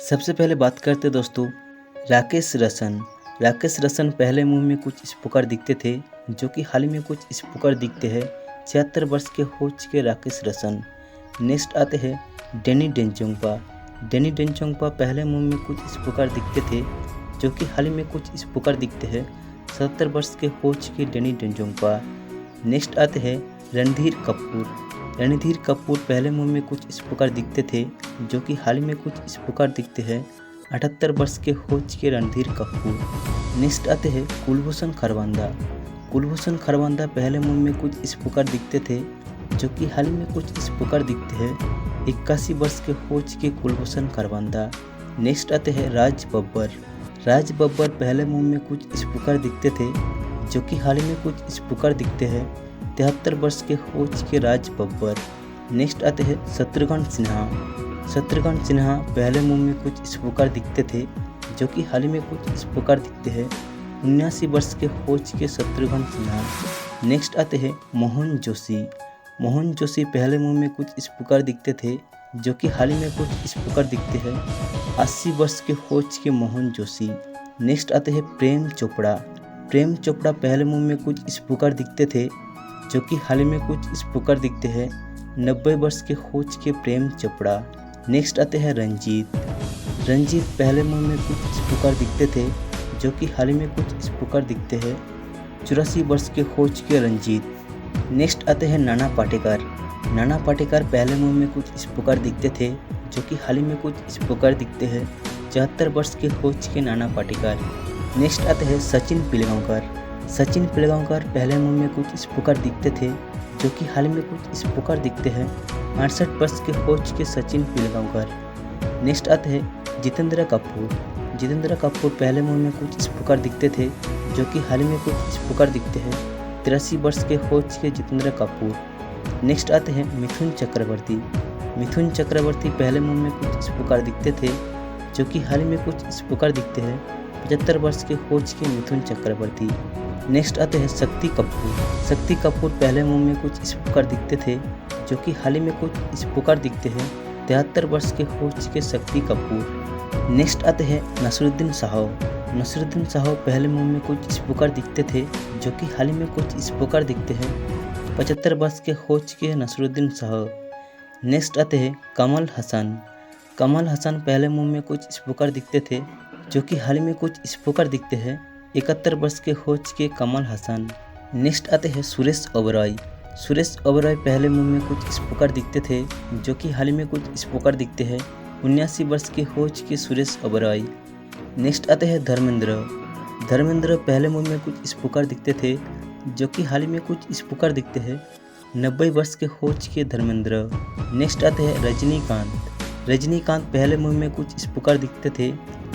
सबसे पहले बात करते दोस्तों राकेश रोशन। राकेश रोशन पहले मूवी में कुछ इस प्रकार दिखते थे, जो कि हाल ही में कुछ इस प्रकार दिखते हैं। 76 वर्ष के हो चुके राकेश रोशन। नेक्स्ट आते हैं डैनी डेंजोंगपा। डैनी डेंजोंगपा पहले मूवी में कुछ इस प्रकार दिखते थे, जो कि हाल ही में कुछ इस प्रकार दिखते हैं। 70 वर्ष के हो चुके डैनी डेंजोंगपा। नेक्स्ट आते हैं रणधीर कपूर। रणधीर कपूर पहले मूवी में कुछ इस प्रकार दिखते थे, जो कि हाल ही में कुछ इस प्रकार दिखते हैं। 78 वर्ष के हो चुके रणधीर कपूर। नेक्स्ट आते हैं कुलभूषण खरबंदा। कुलभूषण खरबंदा पहले मूवी में कुछ इस प्रकार दिखते थे, जो कि हाल ही में कुछ इस प्रकार दिखते हैं। 81 वर्ष के हो चुके कुलभूषण खरबंदा। नेक्स्ट आते हैं राज बब्बर। राज बब्बर पहले मूवी में कुछ इस प्रकार दिखते थे, जो कि हाल ही में कुछ इस प्रकार दिखते हैं। 73 वर्ष के हो चुके राज बब्बर। नेक्स्ट आते हैं शत्रुघ्न सिन्हा। शत्रुघ्न सिन्हा पहले मूवी में कुछ इस प्रकार दिखते थे, जो कि हाल ही में कुछ इस प्रकार दिखते हैं। 79 वर्ष के हो चुके शत्रुघ्न सिन्हा। नेक्स्ट आते हैं मोहन जोशी। मोहन जोशी पहले मूवी में कुछ इस प्रकार दिखते थे, जो कि हाल ही में कुछ इस प्रकार दिखते हैं। 80 वर्ष के हो चुके मोहन जोशी। नेक्स्ट आते हैं प्रेम चोपड़ा। प्रेम चोपड़ा पहले मूवी में कुछ इस प्रकार दिखते थे, जो कि हाल ही में कुछ इस प्रकार दिखते हैं। 90 वर्ष के हो चुके प्रेम चोपड़ा। नेक्स्ट आते हैं रंजीत। रंजीत पहले मूवी में कुछ इस प्रकार दिखते थे, जो कि हाल ही में कुछ इस प्रकार दिखते हैं। 84 वर्ष के हो चुके रंजीत। नेक्स्ट आते हैं नाना पाटेकर। नाना पाटेकर पहले मूवी में कुछ इस प्रकार दिखते थे, जो कि हाल ही में कुछ इस प्रकार दिखते हैं। 74 वर्ष के हो चुके नाना पाटेकर। नेक्स्ट आते हैं सचिन पिलगांवकर। सचिन पिलगांवकर पहले मूवी में कुछ इस प्रकार दिखते थे, जो कि हाल में कुछ इस प्रकार दिखते हैं। 68 वर्ष के हो चुके सचिन पिलगांवकर। नेक्स्ट आते हैं जितेंद्र कपूर। जितेंद्र कपूर पहले मूवी में कुछ इस प्रकार दिखते थे, जो कि हाल में कुछ इस प्रकार दिखते हैं। 83 वर्ष के हो चुके जितेंद्र कपूर। नेक्स्ट आते हैं मिथुन चक्रवर्ती। मिथुन चक्रवर्ती पहले मूवी में कुछ इस प्रकार दिखते थे, जो कि हाल में कुछ इस प्रकार दिखते हैं। 75 वर्ष के हो चुके मिथुन चक्रवर्ती। नेक्स्ट आते हैं शक्ति कपूर। शक्ति कपूर पहले मूवी में कुछ इस प्रकार दिखते थे, जो कि हाल ही में कुछ इस प्रकार दिखते हैं। 73 वर्ष के हो चुके शक्ति कपूर। नेक्स्ट आते हैं नसरुद्दीन साहू। नसरुद्दीन साहू पहले मूवी में कुछ इस प्रकार दिखते थे, जो कि हाल ही में कुछ इस प्रकार दिखते हैं। 75 वर्ष के हो चुके नसरुद्दीन साहू। नेक्स्ट आते हैं कमल हसन। कमल हसन पहले मूवी में कुछ इस प्रकार दिखते थे, जो कि हाल ही में कुछ इस प्रकार दिखते हैं। 71 वर्ष के हो चुके कमल हसन। नेक्स्ट आते हैं सुरेश ओबेरॉय। सुरेश ओबेरॉय पहले मूवी में कुछ इस प्रकार दिखते थे, जो कि हाल ही में कुछ इस प्रकार दिखते हैं। 79 वर्ष के हो चुके सुरेश ओबेरॉय। नेक्स्ट आते हैं धर्मेंद्र। धर्मेंद्र पहले मूवी में कुछ इस प्रकार दिखते थे, जो कि हाल ही में कुछ इस प्रकार दिखते हैं। 90 वर्ष के हो चुके धर्मेंद्र। नेक्स्ट आते हैं रजनीकांत। रजनीकांत पहले मूवी में कुछ इस प्रकार दिखते थे,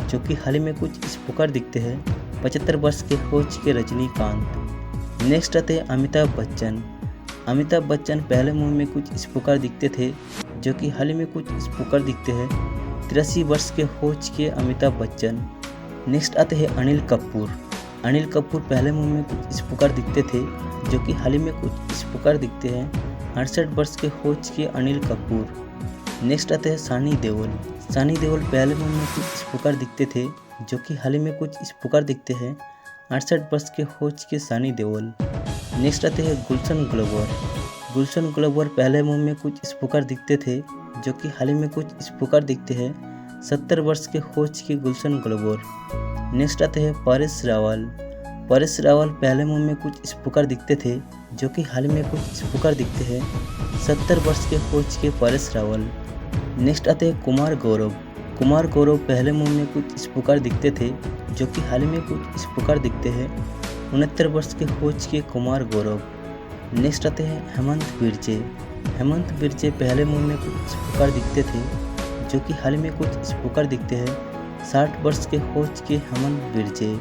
जो कि हाल ही में कुछ इस प्रकार दिखते हैं। 75 वर्ष के हो चुके रजनीकांत। नेक्स्ट आते हैं अमिताभ बच्चन। अमिताभ बच्चन पहले मूवी में कुछ इस प्रकार दिखते थे, जो कि हाल ही में कुछ इस प्रकार दिखते हैं। 83 वर्ष के हो चुके अमिताभ बच्चन। नेक्स्ट आते हैं अनिल कपूर। अनिल कपूर पहले मूवी में कुछ इस प्रकार दिखते थे, जो कि हाल ही में कुछ इस प्रकार दिखते हैं। 68 वर्ष के हो चुके अनिल कपूर। नेक्स्ट आते हैं सनी देओल। सनी देओल पहले मूवी में कुछ इस प्रकार दिखते थे, जो कि हाल ही में कुछ इस प्रकार दिखते हैं। 68 वर्ष के हो चुके सनी देओल। नेक्स्ट आते हैं गुलशन ग्रोवर। गुलशन ग्रोवर पहले मूवी में कुछ इस प्रकार दिखते थे, जो कि हाल ही में कुछ इस प्रकार दिखते हैं। 70 वर्ष के हो चुके गुलशन ग्रोवर। नेक्स्ट आते हैं परेश रावल। परेश रावल पहले मूवी में कुछ इस प्रकार दिखते थे, जो कि हाल ही में कुछ इस प्रकार दिखते हैं। 70 वर्ष के हो चुके परेश रावल। नेक्स्ट आते हैं कुमार गौरव। कुमार गौरव पहले मूवी में कुछ इस प्रकार दिखते थे, जो कि हाल ही में कुछ इस प्रकार दिखते हैं। 69 वर्ष के हो चुके कुमार गौरव। नेक्स्ट आते हैं हेमंत बिरजे। हेमंत बिरजे पहले मूवी में कुछ इस प्रकार दिखते थे, जो कि हाल ही में कुछ इस प्रकार दिखते हैं। 60 वर्ष के हो चुके हेमंत बिरजे।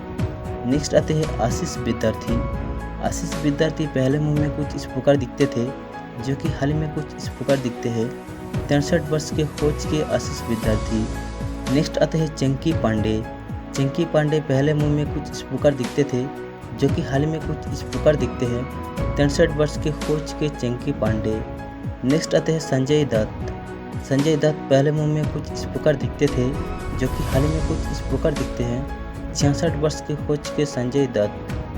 नेक्स्ट आते हैं आशीष विद्यार्थी। आशीष विद्यार्थी पहले मूवी में कुछ इस प्रकार दिखते थे, जो कि हाल ही में कुछ इस प्रकार दिखते हैं। 63 वर्ष के हो चुके आशीष विद्यार्थी। नेक्स्ट आते हैं चंकी पांडे। चंकी पांडे पहले मूवी में कुछ इस प्रकार दिखते थे, जो कि हाल ही में कुछ इस प्रकार दिखते हैं। 63 वर्ष के हो चुके चंकी पांडे। नेक्स्ट आते हैं संजय दत्त। संजय दत्त पहले मूवी में कुछ इस प्रकार दिखते थे, जो कि हाल ही में कुछ इस प्रकार दिखते हैं। 66 वर्ष के हो चुके संजय दत्त